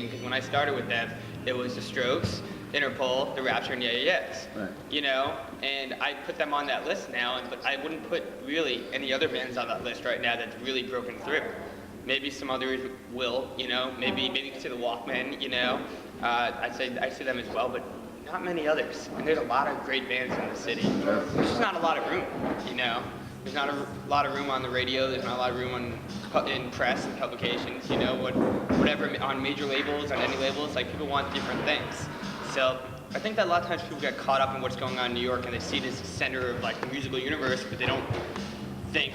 because when I started with them, it was the Strokes, Interpol, the Rapture, and Yeah Yeah Yeahs. Right. You know, and I put them on that list now, but I wouldn't put really any other bands on that list right now that's really broken through. Maybe some others will, you know, maybe to the Walkmen, you know. I say them as well, but not many others. And there's a lot of great bands in the city. There's just not a lot of room, you know. There's not a lot of room on the radio. There's not a lot of room in press and publications. You know, whatever on major labels, on any labels. Like people want different things. So I think that a lot of times people get caught up in what's going on in New York, and they see this center of like the musical universe, but they don't think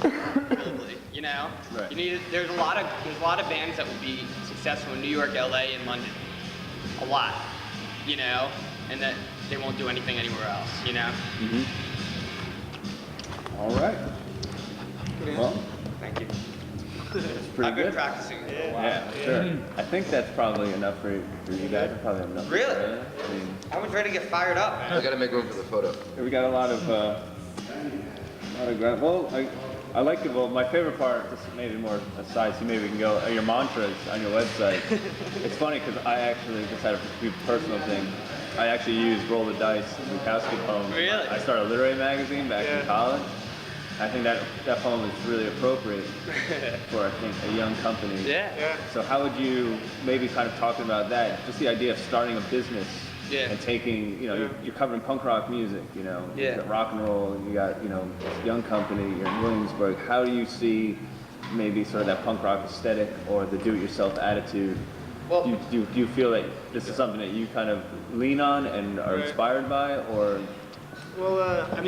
globally. You know, right. There's a lot of bands that will be successful in New York, LA, and London. A lot. You know, and that they won't do anything anywhere else. You know. Mm-hmm. All right. Well, thank you. I've been practicing. Yeah, sure. I think that's probably enough for you guys. I probably have enough. Really? Yeah. I mean, I was ready to get fired up. I gotta make room for the photo. We got a lot of well, I like it. Well, my favorite part, just maybe more aside, so maybe we can go, your mantras on your website. It's funny because I actually just had a few personal thing. I actually used Roll the Dice, the Bukowski poem. Really? I started a literary magazine back in college. I think that poem is really appropriate for, I think, a young company. Yeah. So how would you, maybe kind of talking about that, just the idea of starting a business and taking, you know, you're covering punk rock music, you know, you got rock and roll, you got, you know, this young company, you're in Williamsburg. How do you see maybe sort of that punk rock aesthetic or the do-it-yourself attitude? Well, do you feel that this is something that you kind of lean on and are inspired by, or? Well, I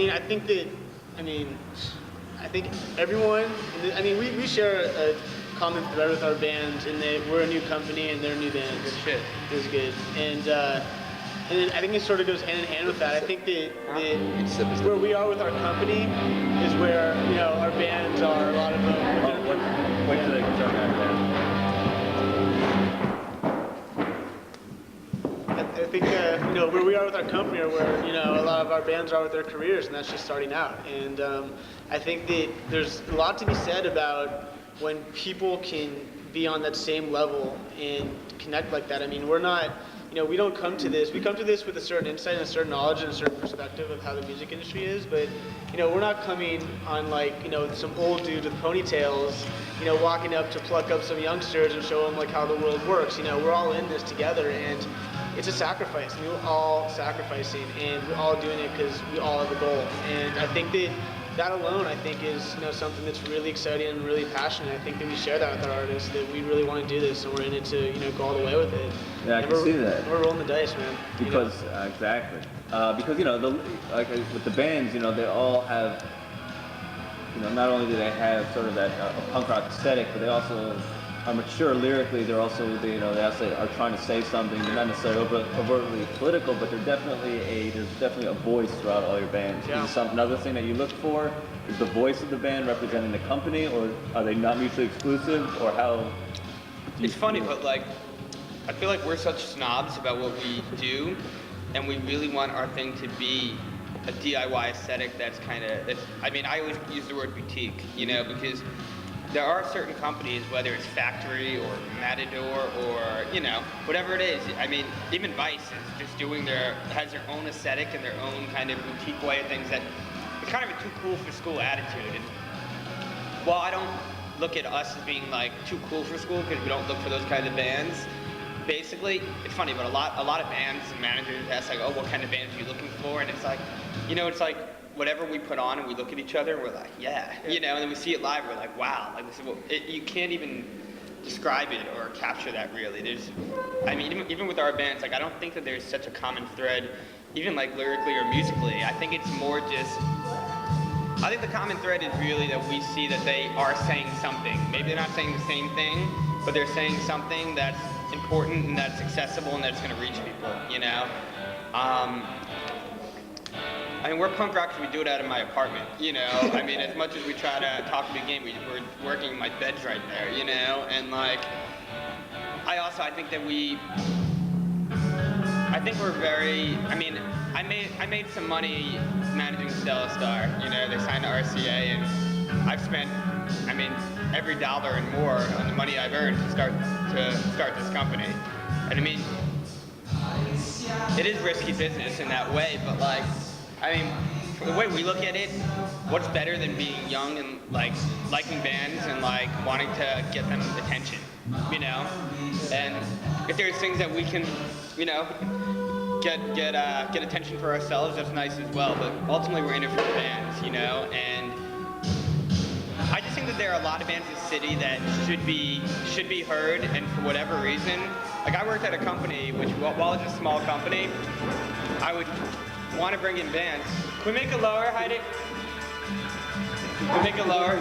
think everyone, we share a common thread with our band in that we're a new company and they're new bands. Good shit. It was good. And I think it sort of goes hand in hand with that. I think that where we are with our company is where, you know, our bands are, a lot of them. Wait till they can turn that down. I think, you know, where we are with our company are where, you know, a lot of our bands are with their careers, and that's just starting out. And I think that there's a lot to be said about when people can be on that same level and connect like that. I mean, we're not, you know, we come to this with a certain insight and a certain knowledge and a certain perspective of how the music industry is, but, you know, we're not coming on like, you know, some old dude with ponytails, you know, walking up to pluck up some youngsters and show them like how the world works. You know, we're all in this together, and it's a sacrifice. And we're all sacrificing, and we're all doing it because we all have a goal. And I think that alone, I think, is, you know, something that's really exciting and really passionate. I think that we share that with our artists, that we really want to do this, and we're in it to, you know, go all the way with it. Yeah, I can see that. We're rolling the dice, man. Because exactly, because, you know, like with the bands, you know, they all have, you know, not only do they have sort of that punk rock aesthetic, but they also are mature lyrically. They're also, you know, they also are trying to say something. They're not necessarily overtly political, but there's definitely a voice throughout all your bands. Yeah. Is another thing that you look for is the voice of the band representing the company, or are they not mutually exclusive, or how? It's funny, but like, I feel like we're such snobs about what we do, and we really want our thing to be a DIY aesthetic that's kind of, I mean, I always use the word boutique, you know, because there are certain companies, whether it's Factory or Matador or, you know, whatever it is. I mean, even Vice is just has their own aesthetic and their own kind of boutique way of things that it's kind of a too cool for school attitude. And while I don't look at us as being like too cool for school because we don't look for those kinds of bands, basically, it's funny, but a lot of bands and managers ask like, oh, what kind of bands are you looking for? And it's like, you know, it's like, whatever we put on and we look at each other, we're like, yeah, you know, and then we see it live, we're like, wow, like this is you can't even describe it or capture that really. I mean, even with our bands, like I don't think that there's such a common thread, even like lyrically or musically. I think it's more just, I think the common thread is really that we see that they are saying something. Maybe they're not saying the same thing, but they're saying something that's important and that's accessible and that's gonna reach people, you know? I mean, we're punk rock because we do it out of my apartment, you know? I mean, as much as we try to talk a big game, we're working, my bed's right there, you know? And like, I think that we're very, I mean, I made some money managing Stellastar, you know? They signed to RCA, and I've spent, I mean, every dollar and more on the money I've earned to start this company. And I mean, it is risky business in that way, but like, I mean, the way we look at it, what's better than being young and like liking bands and like wanting to get them attention, you know? And if there's things that we can, you know, get attention for ourselves, that's nice as well. But ultimately, we're in it for the bands, you know. And I just think that there are a lot of bands in the city that should be heard, and for whatever reason, like I worked at a company which, while it's a small company, I would want to bring in bands. Can we make it lower, Heidi? Can we make it lower?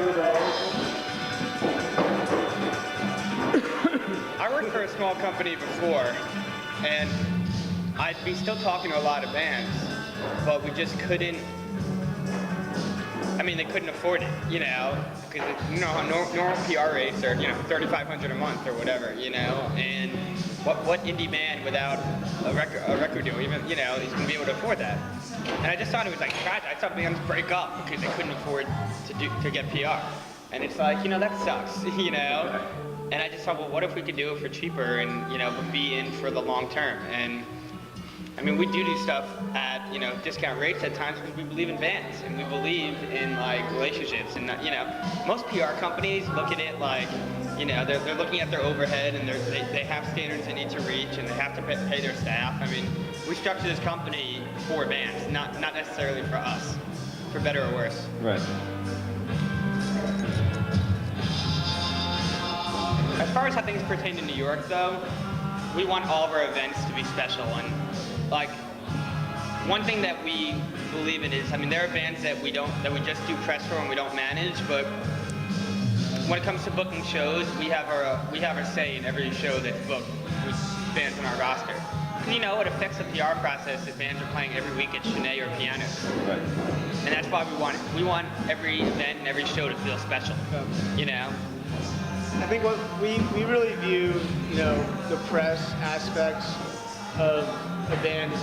I worked for a small company before, and I'd be still talking to a lot of bands, but we just couldn't. I mean, they couldn't afford it, you know, because you know how normal PR rates are, you know, $3,500 a month or whatever, you know, and what indie band without a record deal, even, you know, is gonna be able to afford that? And I just thought it was like tragic. I thought bands break up because they couldn't afford to get PR, and it's like, you know, that sucks, you know. And I just thought, well, what if we could do it for cheaper and, you know, be in for the long term? And I mean, we do stuff at, you know, discount rates at times because we believe in bands and we believe in like relationships. And you know, most PR companies look at it like, you know, they're looking at their overhead and they have standards they need to reach and they have to pay their staff. I mean, we structure this company for bands, not necessarily for us, for better or worse. Right. As far as how things pertain to New York, though, we want all of our events to be special. And like, one thing that we believe in is, I mean, there are bands that we just do press for and we don't manage, but when it comes to booking shows, we have our say in every show that's booked with bands on our roster. And you know, it affects the PR process if bands are playing every week at Chennai or Pianos. Right. And that's why we want every event and every show to feel special, you know? I think what we really view, you know, the press aspects of a band is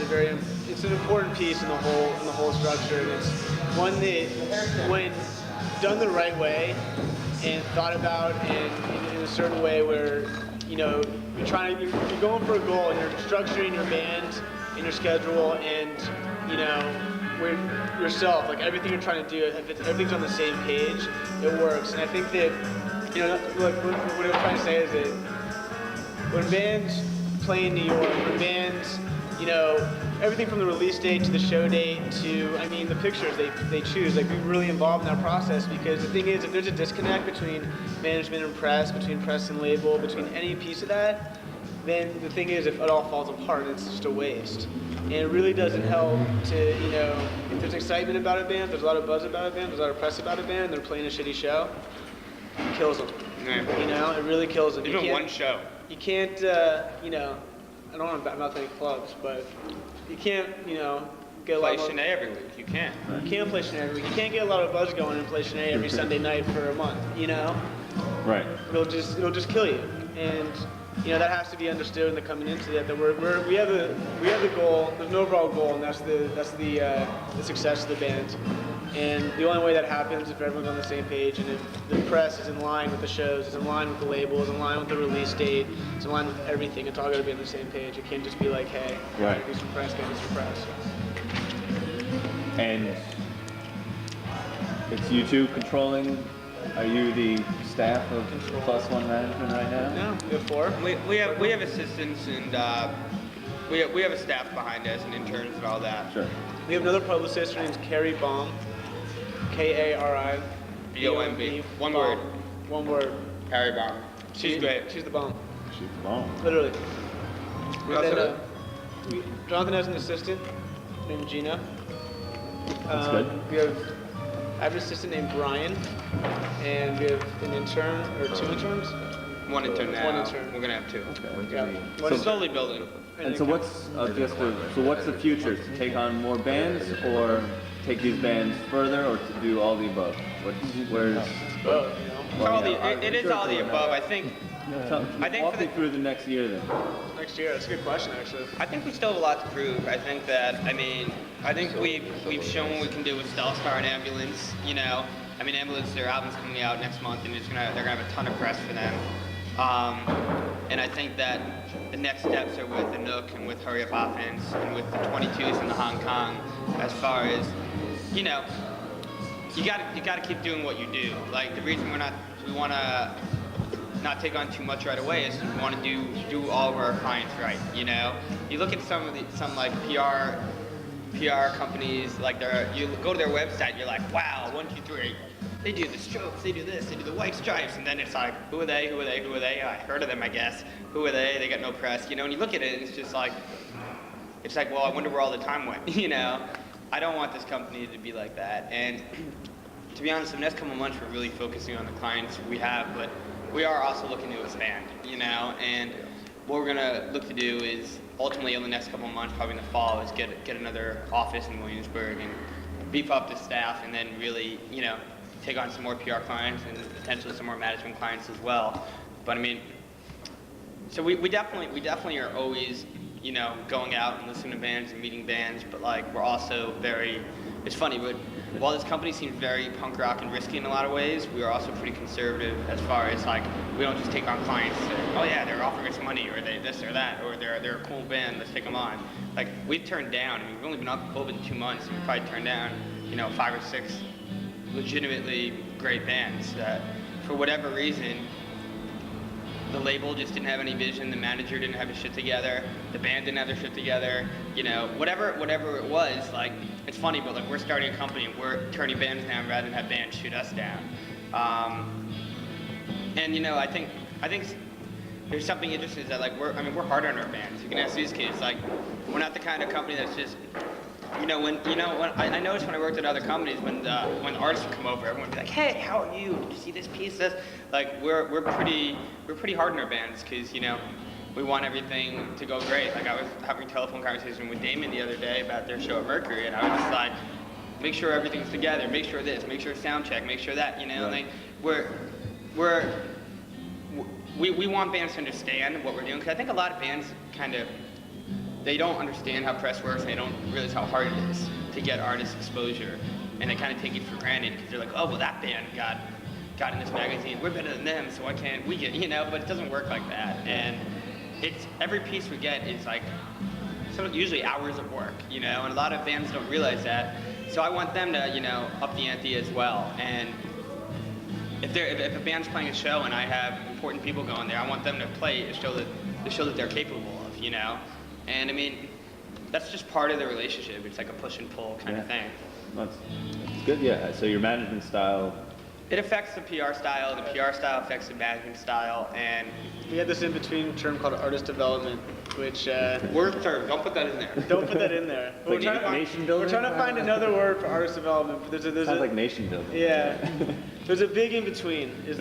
it's an important piece in the whole structure. And it's one that, when done the right way and thought about and in a certain way where, you know, you're going for a goal and you're structuring your band and your schedule and, you know, where yourself, like everything you're trying to do, if everything's on the same page, it works. And I think that, you know, like what I'm trying to say is that when bands play in New York, when bands, you know, everything from the release date to the show date to, I mean, the pictures they choose, like, we're really involved in that process, because the thing is, if there's a disconnect between management and press, between press and label, between any piece of that, then the thing is, if it all falls apart, it's just a waste. And it really doesn't help to, you know, if there's excitement about a band, there's a lot of buzz about a band, there's a lot of press about a band, they're playing a shitty show, it kills them. Yeah. You know, it really kills them. Even one show. You can't, you know, I don't want to badmouth any clubs, but you can't, you know, get a lot of... Play Chennai every week, you can't. You can't play Chennai every week. You can't get a lot of buzz going and play Chennai every Sunday night for a month, you know? Right. It'll just kill you. And, you know, that has to be understood in the coming into that we have a goal, there's an overall goal, and that's the success of the band. And the only way that happens if everyone's on the same page and if the press is in line with the shows, is in line with the label, is in line with the release date, is in line with everything. It's all got to be on the same page. It can't just be like, hey, right, do some press, do some press. And it's you two controlling. Are you the staff of Plus One Management right now? No, we have four. We have assistants and we have a staff behind us and interns and all that. Sure. We have another publicist. Her name's Carrie Baum. K-A-R-I. B-O-M-B. One word. One word. Carrie Baum. She's great. She's the bomb. She's long. Literally. We And also then, Jonathan has an assistant named Gina. That's good. I have an assistant named Brian, and we have an intern, or two interns. one intern now. One intern. We're gonna have two. Yeah. We're slowly building. And so what's what's the future? To take on more bands, or take these bands further, or to do all the above? Where's Both, you know. It is all the above. I think I think walk for me the- through the next year then. Next year, that's a good question, actually. I think we still have a lot to prove. I think that, I think we've shown what we can do with Stellastar and Ambulance. Ambulance, their album's coming out next month, and they're gonna have a ton of press for them. And I think that the next steps are with the Nook and with Hurry Up Offense and with the 22s and the Hong Kong. As far as, you gotta keep doing what you do. Like the reason we wanna not take on too much right away is we want to do all of our clients right. You look at some PR companies, like you go to their website, you're like, wow, 1, 2, 3. They do the strokes, they do this, they do the white stripes, and then it's like, who are they? I heard of them, I guess. Who are they? They got no press. And you look at it, and it's just like, well, I wonder where all the time went. I don't want this company to be like that. And to be honest, the next couple of months we're really focusing on the clients we have, but we are also looking to expand. And what we're gonna look to do is ultimately in the next couple of months, probably in the fall, is get another office in Williamsburg and beef up the staff, and then really, take on some more PR clients and potentially some more management clients as well. But so we definitely are always, going out and listening to bands and meeting bands, but we're also it's funny, but while this company seems very punk rock and risky in a lot of ways, we are also pretty conservative as far as we don't just take on clients that, oh yeah, they're offering us money, or they this or that, or they're a cool band, let's take them on. We've turned down, we've only been open 2 months, and we've probably turned down, 5 or 6 legitimately great bands that, for whatever reason, the label just didn't have any vision, the manager didn't have his shit together, the band didn't have their shit together, whatever it was, it's funny, but we're starting a company and we're turning bands down rather than have bands shoot us down. And I think there's something interesting is that we're hard on our bands. You can ask these kids, we're not the kind of company that's just, when I noticed when I worked at other companies, when artists would come over, everyone would be like, hey, how are you? Did you see this piece? We're pretty hard on our bands because we want everything to go great. I was having a telephone conversation with Damon the other day about their show at Mercury, and I was just make sure everything's together, make sure this, make sure sound check, make sure that. We want bands to understand what we're doing, because I think a lot of bands they don't understand how press works, and they don't realize how hard it is to get artists exposure, and they kind of take it for granted because they're like, oh, well, that band got in this magazine, we're better than them, so why can't we get, but it doesn't work like that. And it's every piece we get is usually hours of work, and a lot of bands don't realize that. So I want them to, up the ante as well. And if a band's playing a show and I have important people going there, I want them to play a show that they're capable of, And that's just part of the relationship. It's like a push and pull kind of thing. That's good, yeah. So your management style. It affects the PR style. The PR style affects the management style, and We had this in-between term called artist development, which word term. Don't put that in there. don't put that in there. Like nation building? We're trying to find another word for artist development. But Sounds like nation building. Yeah, there's a big in between. Is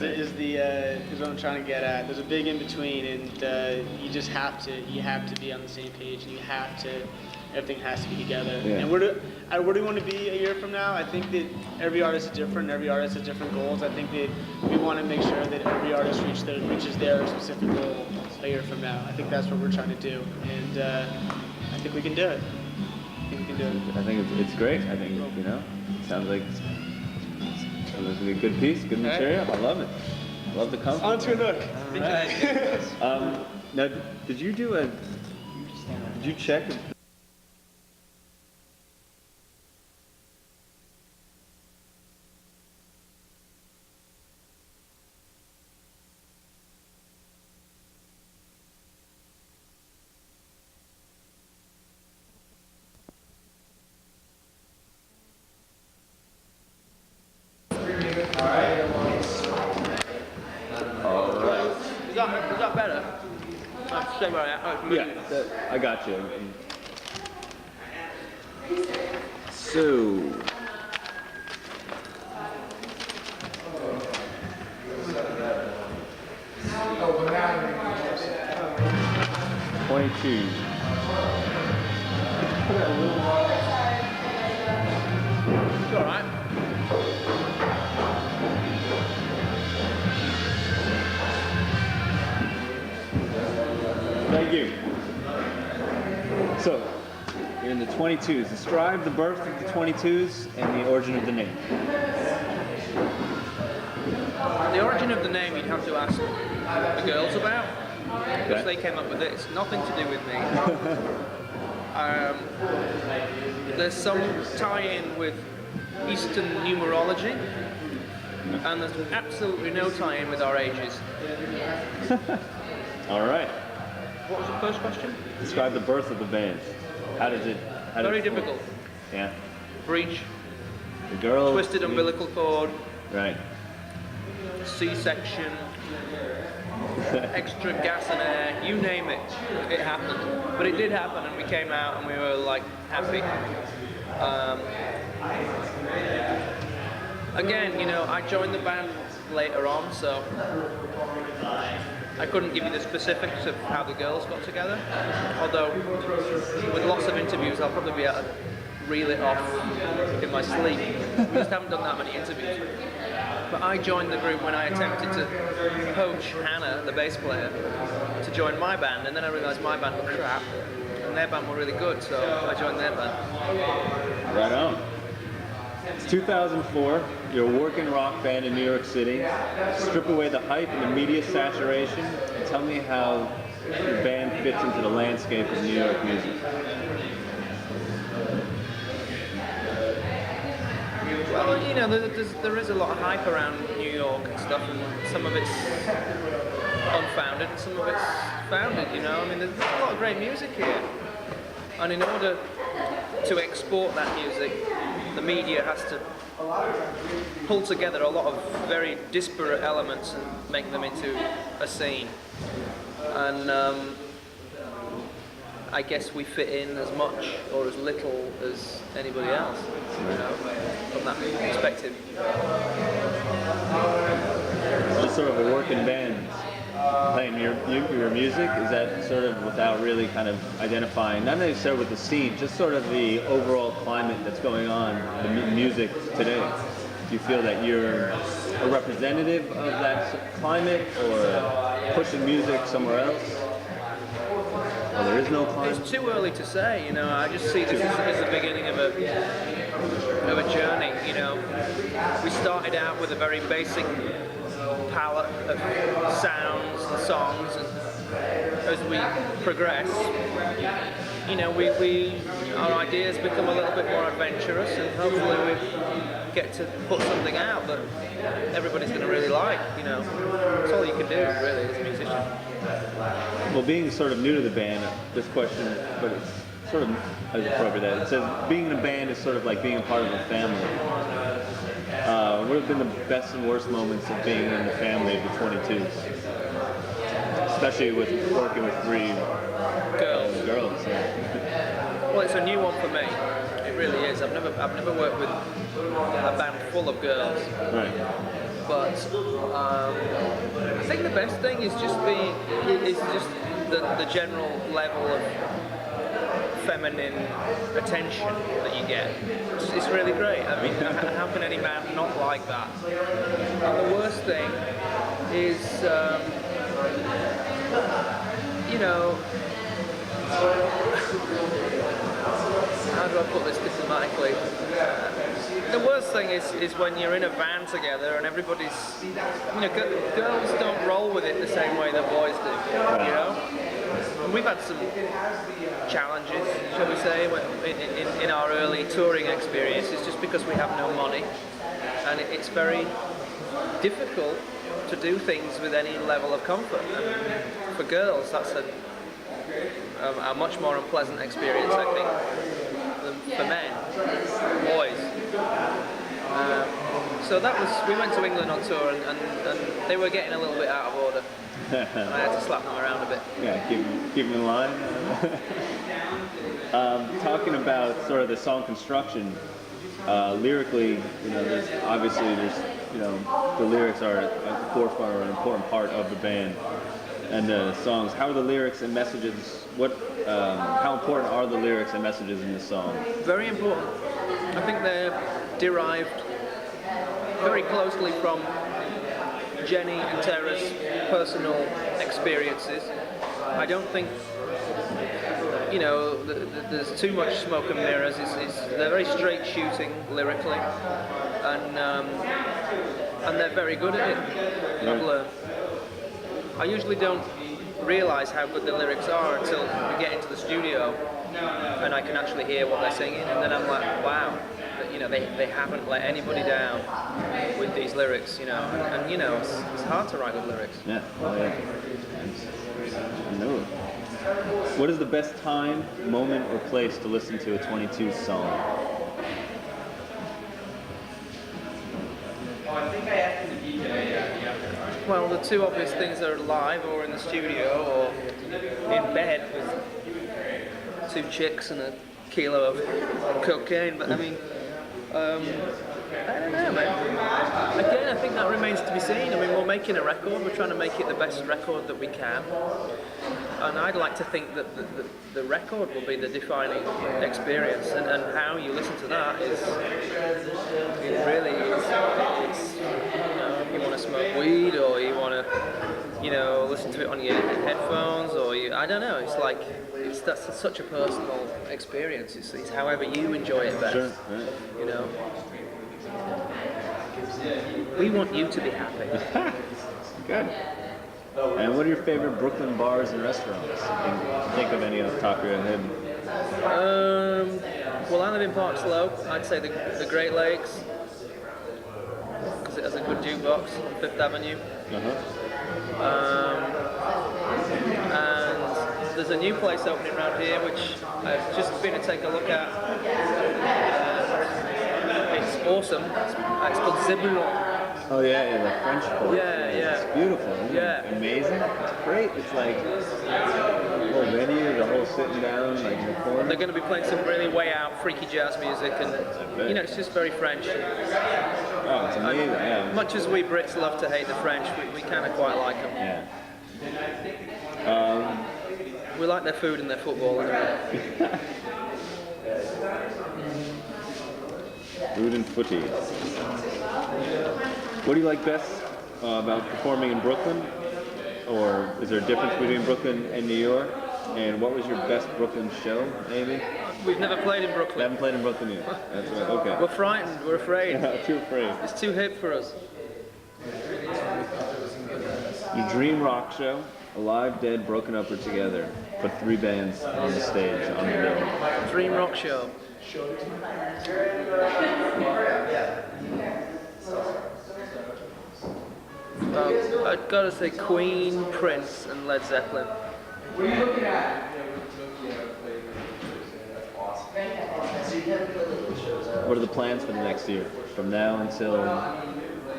what I'm trying to get at. There's a big in between, and you just have to be on the same page, and everything has to be together. Yeah. And where do we want to be a year from now? I think that every artist is different. Every artist has different goals. I think that we want to make sure that every artist reaches their specific goal a year from now. I think that's what we're trying to do, and I think we can do it. I think it's great. I think, it sounds like a good piece, good material. I love it. I love the company. On to a Nook. Now, did you check? Is that better? Stay where I am. Yeah, I got you. So, $22. You all right? Thank you. So, you're in the 22s. Describe the birth of the 22s and the origin of the name. The origin of the name you'd have to ask the girls about, because they came up with it. It's nothing to do with me. There's some tie-in with Eastern numerology, and there's absolutely no tie-in with our ages. All right. What was the first question? Describe the birth of the band. How did it? Very difficult. Yeah. Breach, The girls. twisted umbilical cord, Right. C-section, extra gas and air, you name it, it happened. But it did happen, and we came out and we were like happy. Again, you know, I joined the band later on, so I couldn't give you the specifics of how the girls got together. Although, with lots of interviews, I'll probably be able to reel it off in my sleep. We just haven't done that many interviews. But I joined the group when I attempted to poach Hannah, the bass player, to join my band, and then I realised my band were crap, and their band were really good, so I joined their band. Right on. It's 2004. You're a working rock band in New York City. Strip away the hype and the media saturation, and tell me how the band fits into the landscape of New York music. Well, you know, there is a lot of hype around New York and stuff, and some of it's unfounded and some of it's founded, you know. I mean, there's a lot of great music here. And in order to export that music, the media has to pull together a lot of very disparate elements and make them into a scene. And I guess we fit in as much or as little as anybody else, you know, from that perspective. Just sort of a working band playing your music, is that sort of without really kind of identifying, not necessarily with the scene, just sort of the overall climate that's going on in the music today? Do you feel that you're a representative of that climate, or pushing music somewhere else? Well, there is no climate. It's too early to say, you know. I just see this as the beginning of a journey, you know. We started out with a very basic palette of sounds and songs, and as we progress, you know, our ideas become a little bit more adventurous, and hopefully we get to put something out that everybody's going to really like, you know. That's all you can do, really, as a musician. Well, being sort of new to the band, this question, but it's sort of as appropriate. It says being in a band is sort of like being a part of a family. What have been the best and worst moments of being in the family of the 22s? Especially with working with three girls. Yeah. Well, it's a new one for me. It really is. I've never worked with a band full of girls. Right. But I think the best thing is just the general level of feminine attention that you get. It's really great. I mean, how can any man not like that? And the worst thing is, you know, how do I put this diplomatically? The worst thing is when you're in a van together and everybody's, you know, girls don't roll with it the same way that boys do, you know? And we've had some challenges, shall we say, in our early touring experiences, just because we have no money, and it's very difficult to do things with any level of comfort. And for girls, that's a much more unpleasant experience, I think, than for men, boys. So we went to England on tour, and they were getting a little bit out of order. And I had to slap them around a bit. Yeah, keep them in line. Talking about sort of the song construction, lyrically, you know, there's you know, the lyrics are at the forefront or an important part of the band and the songs. How are the lyrics and messages? How important are the lyrics and messages in the song? Very important. I think they're derived very closely from Jenny and Tara's personal experiences, I don't think, you know, there's too much smoke and mirrors. They're very straight shooting lyrically, and they're very good at it. I've learned. I usually don't realise how good the lyrics are until we get into the studio and I can actually hear what they're singing, and then I'm like, wow, you know, they haven't let anybody down with these lyrics, you know, and you know, it's hard to write good lyrics. Yeah, oh yeah. I know it. What is the best time, moment, or place to listen to a 22 song? Oh, I think I asked him the DJ. Yeah. Well, the two obvious things are live or in the studio or in bed with two chicks and a kilo of cocaine. But I mean, I don't know, man. Again, I think that remains to be seen. I mean, we're making a record. We're trying to make it the best record that we can. And I'd like to think that the record will be the defining experience, and how you listen to that is, it really is, it's, you know, if you want to smoke weed or you want to, you know, listen to it on your headphones or I don't know, it's like, that's such a personal experience. It's however you enjoy it best, Sure, right. you know. We want you to be happy. Good. And what are your favorite Brooklyn bars and restaurants? Can you think of any off the top of your head? Well, I live in Park Slope. I'd say the Great Lakes, because it has a good jukebox on Fifth Avenue. And there's a new place opening around here, which I've just been to take a look at. It's awesome. It's called Ziberon. Oh yeah, the French Quarter. Yeah. It's beautiful. Isn't it? Amazing. It's great. It's like the whole venue, the whole sitting down, like in the corner. They're going to be playing some really way out, freaky jazz music, and you know, it's just very French. Oh, it's amazing. Yeah. Much as we Brits love to hate the French, we kind of quite like them. Yeah. We like their food and their football. Food and footy. What do you like best about performing in Brooklyn? Or is there a difference between Brooklyn and New York? And what was your best Brooklyn show, maybe? We've never played in I Brooklyn. haven't played in Brooklyn yet. That's right, okay. We're frightened, we're afraid. Too afraid. It's too hip for us. Your dream rock show, Alive, Dead, Broken Up, or Together. Put 3 bands on the stage, on the bill. Dream rock show. I've got to say Queen, Prince, and Led Zeppelin. What are the plans for the next year? From now until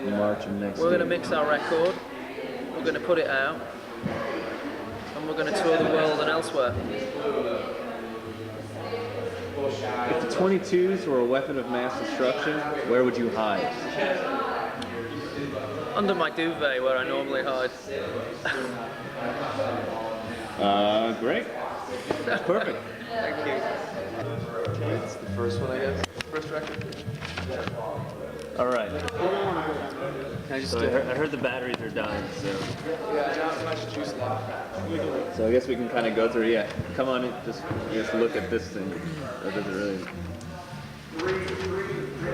March of next year? We're going to mix our record, we're going to put it out, and we're going to tour the world and elsewhere. If the 22s were a weapon of mass destruction, where would you hide? Under my duvet, where I normally hide. Great. That's perfect. Thank you. It's the first one, I guess. First record. All right. Can I just So do it? I heard the batteries are dying, so Yeah, not as much juice left. I guess we can kind of go through. Yeah, come on in. Just look at this thing. That doesn't really.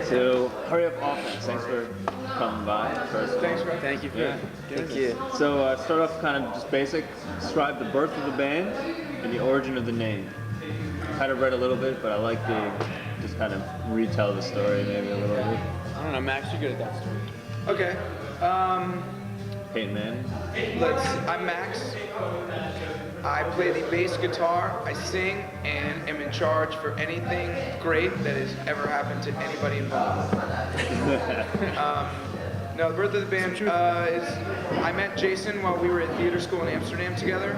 So hurry up offense. Thanks for coming by. First. Thanks, bro. Thank you for Thank you. So start off kind of just basic. Describe the birth of the band and the origin of the name. Kind of read a little bit, but I like the just kind of retell the story maybe a little bit. I don't know, Max, you're good at that story. Okay. Peyton Manning. I'm Max. I play the bass guitar, I sing, and am in charge for anything great that has ever happened to anybody involved. No, the birth of the band is, I met Jason while we were at theater school in Amsterdam together,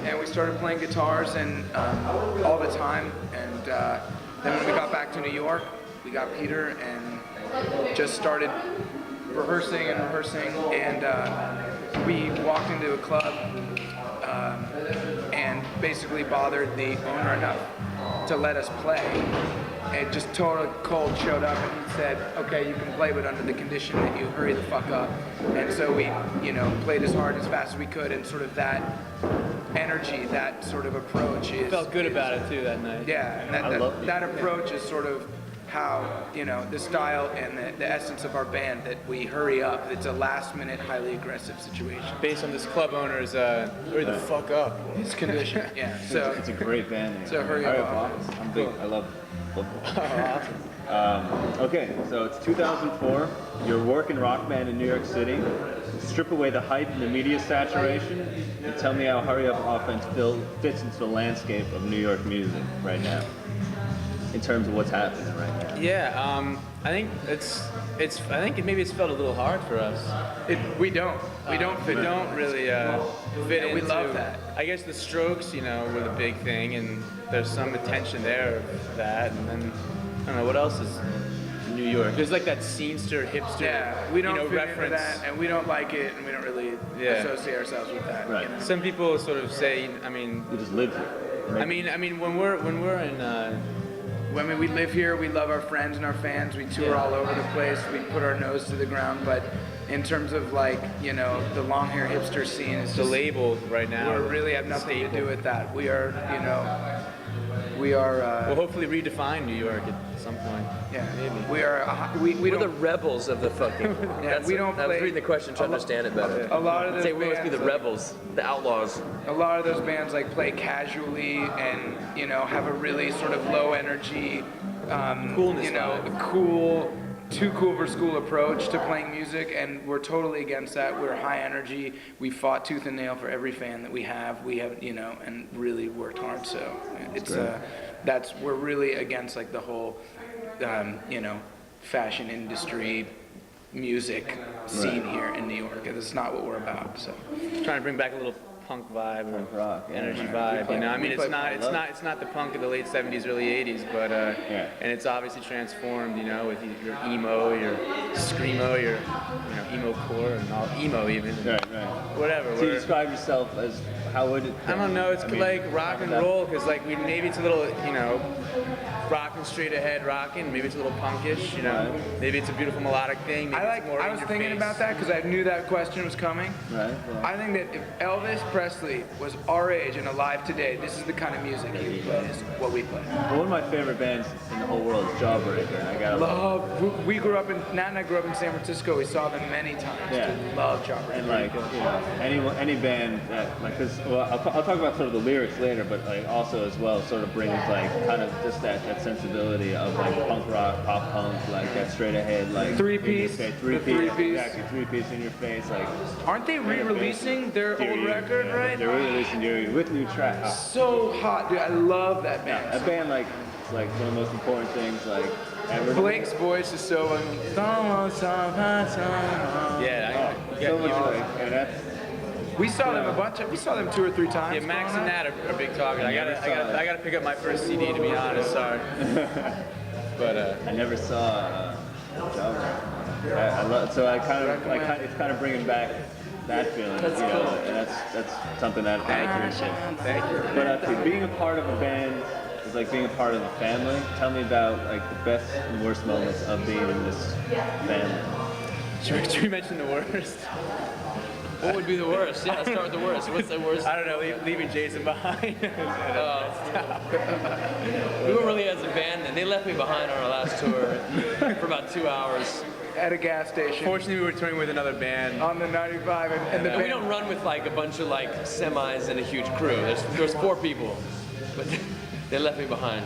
and we started playing guitars and all the time, and then when we got back to New York, we got Peter and just started rehearsing, and we walked into a club and basically bothered the owner enough to let us play. And just total cold showed up and he said, okay, you can play, but under the condition that you hurry the fuck up. And so we, played as hard as fast as we could, and sort of that energy, that sort of approach is. Felt good about it too that night. Yeah, and I love it. that approach is sort of how, the style and the essence of our band, that we hurry up. It's a last-minute, highly aggressive situation. Based on this club owner's hurry the fuck up. It's conditioned, yeah. So It's a great band name. So hurry up office. I'm big. I love okay, so it's 2004. You're a working rock band in New York City. Strip away the hype and the media saturation, and tell me how Hurry Up Offense fits into the landscape of New York music right now, in terms of what's happening right now. Yeah, I think maybe it's felt a little hard for us. we don't Really fit into. we love that. I guess the Strokes, were the big thing, and there's some attention there of that, and then I don't know what else is New York. There's like that scenester, hipster, Yeah, we don't fit into reference. that, and we don't like it, and we don't really associate ourselves with that. Right. Some people sort of say, We just live here. when we're in. When we live here, we love our friends and our fans. We tour all over the place. We put our nose to the ground. But in terms of the long hair hipster scene, it's The just, label right now. we really have nothing to do with that. We are, We'll hopefully redefine New York at some point. yeah, Maybe. we are. We We're the don't. rebels of the fucking. We don't I was play- reading the question to understand it better. A lot of those Say we must be the bands, rebels, the outlaws. a lot of those bands play casually and have a really sort of low energy, Coolness vibe. Too cool for school approach to playing music, and we're totally against that. We're high energy. We fought tooth and nail for every fan that we have. We have and really worked hard. So it's we're really against the whole fashion industry music scene here in New York. It's not what we're about. So Trying to bring back a little punk vibe or Punk rock, yeah. energy We vibe. play- I mean, we it's play- not the punk of the late '70s, early '80s, but Yeah. and it's obviously transformed. With your emo, your screamo, your emo core, and all emo even. Right. Whatever. So you we're- describe yourself as, how would it? I don't know. It's like rock and that- roll, because maybe it's a little rocking straight ahead, rocking. Maybe it's a little punkish. Right. Maybe it's a beautiful melodic thing. Maybe it's more I in was your thinking face. about that because I knew that question was coming. Right. Yeah. I think that if Elvis Presley was our age and alive today, this is the kind of music he would play, is what we play. Well, one of my favorite bands in the whole world is Jawbreaker. And I got We grew up Nat and I grew up in San Francisco. We saw them many times. Yeah. Dude, love Jawbreaker. and any band that I'll talk about sort of the lyrics later, but also as well sort of brings kind of just that sensibility of punk rock, pop punk, that straight ahead Three-piece, the three-piece. exactly, 3-piece in your face Aren't they re-releasing their old record, right? They're re-releasing Deary with new tracks. So hot, dude. I love that band. That band it's one of the most important things ever. Blake's voice is so. Yeah. So much and that's We saw them We saw them 2 or 3 times. Yeah, Max and growing up. Nat are big talkers. I never saw that. gotta pick up my first CD, to be honest. Sorry, but I never saw Jawbreaker. I love, so I kind of it's kind of bringing back that feeling, That's cool. and that's something that I appreciate. thank you. But being a part of a band is like being a part of a family. Tell me about the best and worst moments of being in this family. Should we mention the worst? What would be the worst? Yeah, let's start with the worst. What's the worst? I don't know, leaving Jason behind. We weren't really as a band, and they left me behind on our last tour for about 2 hours. At a gas station. Fortunately, we were touring with another band. On the 95, and the And we band. don't run with a bunch of semis and a huge crew. There's 4 people, but they left me behind.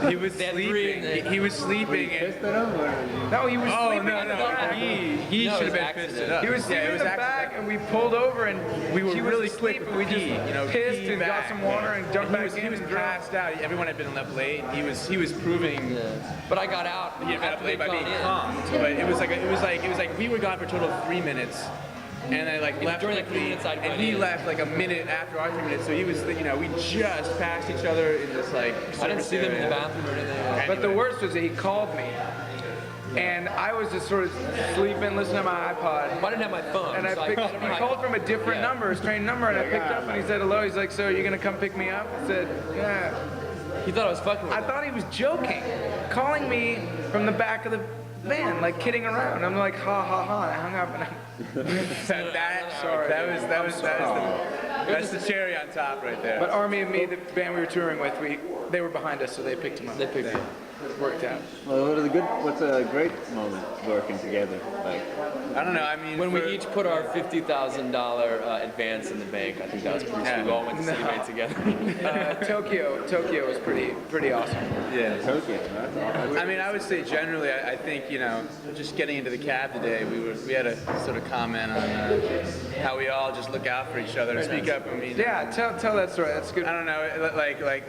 He was They had 3 sleeping. and He was sleeping. Pissed at him, or No, he was Oh sleeping no in the no! back. He No, it should was have been pissed accident. at us. He was Yeah, sleeping it in was the back, and we pulled over, and We were he really was quick asleep, to and we just pee, pissed pee and back. got some water and jumped back in. He was and drove. passed out. Everyone had been left late. He was proving. But I got out. He got after late by they'd being gone in. calm. But it was like we were gone for a total of 3 minutes. And I left during the 3 minutes I'd and gone he in. left a minute after our 3 minutes. So he was, we just passed each other in this I didn't see them in the bathroom or anything. But the worst was that he called me, and I was just sort of sleeping, listening to my iPod. I didn't have my phone. And so he called from a different number, a strange number, and I picked up, and he said hello. He's like, "So you're gonna come pick me up?" I said, "Yeah." He thought I was fucking with I him. thought he was joking, calling me from the back of the van, kidding around. I'm like, ha ha ha. And I hung up, and That was the That's the cherry on top right there. But Army and Me, the band we were touring with, they were behind us, so they picked him up. They picked it. It worked out. Well, what's a great moment working together? Like, I don't know. I mean, When for- we each put our $50,000 advance in the bank, I think that was pretty sweet. We all went to City Bank together. Tokyo was pretty awesome. yeah. Tokyo, that's awesome. I mean, I would say generally, I think, just getting into the cab today, we had a sort of comment on how we all just look out for each other and speak up. I mean, Yeah, tell that story. That's good. I don't know,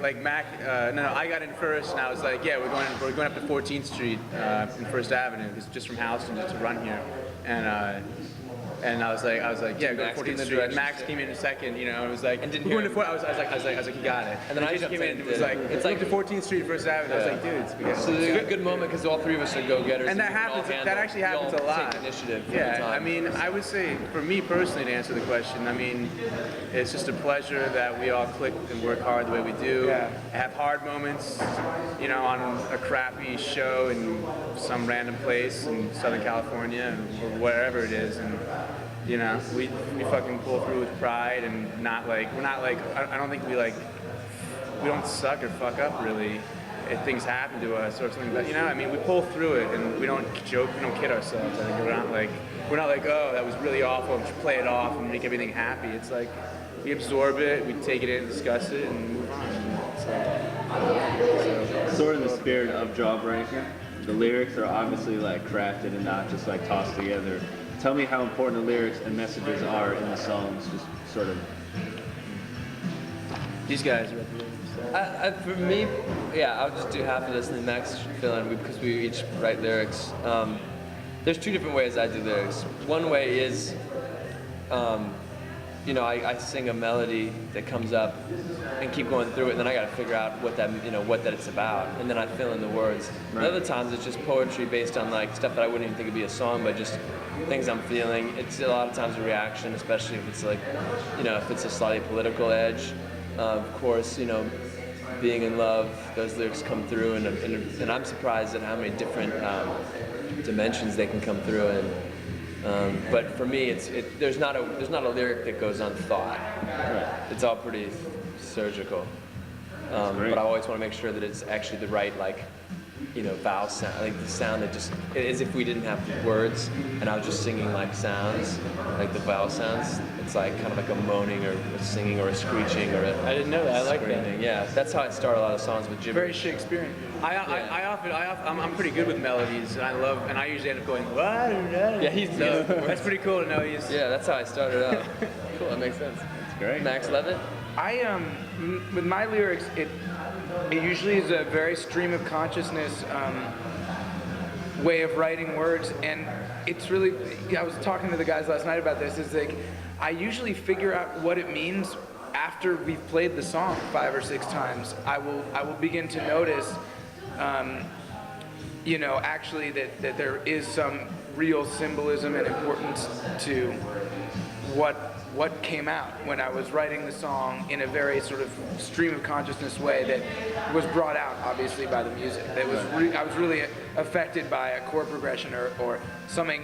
like Mac. No, I got in first, and I was like, yeah, we're going up to 14th Street in First Avenue, just from Houston, just to run here, and I was like, yeah, go to Max came in 14th the Street. And directions, Max came in a second, and was like, And didn't we're going hear to 4. I was like, you got it. And then I he just jumped came in in and was and like, did it. it's like to 14th Street, First Avenue. I was like, dude, we got So it's a good moment because all three of us are go-getters. And that we can all happens. That handle- actually we all happens a lot. Take initiative. every Yeah, time. I mean, I would say for me personally, to answer the question, I mean, it's just a pleasure that we all click and work hard the way we do. Yeah. Have hard moments, on a crappy show in some random place in Southern California or wherever it is, and we fucking pull through with pride and we're not like I don't think we don't suck or fuck up really if things happen to us or something, but I mean, we pull through it and we don't joke, we don't kid ourselves. I think we're not like oh, that was really awful, and just play it off and make everything happy. It's like we absorb it, we take it in, discuss it, and move on. Sort of the spirit of Jawbreaker. The lyrics are obviously like crafted and not just like tossed together. Tell me how important the lyrics and messages are in the songs, just sort of. These guys. For me, I'll just do half of this and then Max should fill in because we each write lyrics. There's two different ways I do lyrics. One way is, I sing a melody that comes up and keep going through it, and then I got to figure out what that it's about, and then I fill in the words. Right. And other times it's just poetry based on like stuff that I wouldn't even think would be a song, but just things I'm feeling. It's a lot of times a reaction, especially if it's like, if it's a slightly political edge. Of course, being in love, those lyrics come through, and I'm surprised at how many different dimensions they can come through in. But for me, there's not a lyric that goes unthought. Right. It's all pretty surgical. great. But I always want to make sure that it's actually the right vowel sound. I think the sound that just, as if we didn't have words and I was just singing like sounds, like the vowel sounds. It's like kind of like a moaning or a singing or a screeching or a I didn't know that. I like that. screaming. Yeah, that's how I start a lot of songs with Very gibberish. Shakespearean. I'm pretty good with melodies, and I usually end up going, what? Yeah, That's pretty cool to know he's. yeah, that's how I started out. Cool, that makes sense. That's great. Max Levitt? With my lyrics, it usually is a very stream of consciousness way of writing words, and it's really, I was talking to the guys last night about this, is like, I usually figure out what it means after we've played the song 5 or 6 times. I will begin to notice, actually that there is some real symbolism and importance to what came out when I was writing the song in a very sort of stream of consciousness way that was brought out obviously by the music. That was I was really affected by a chord progression or something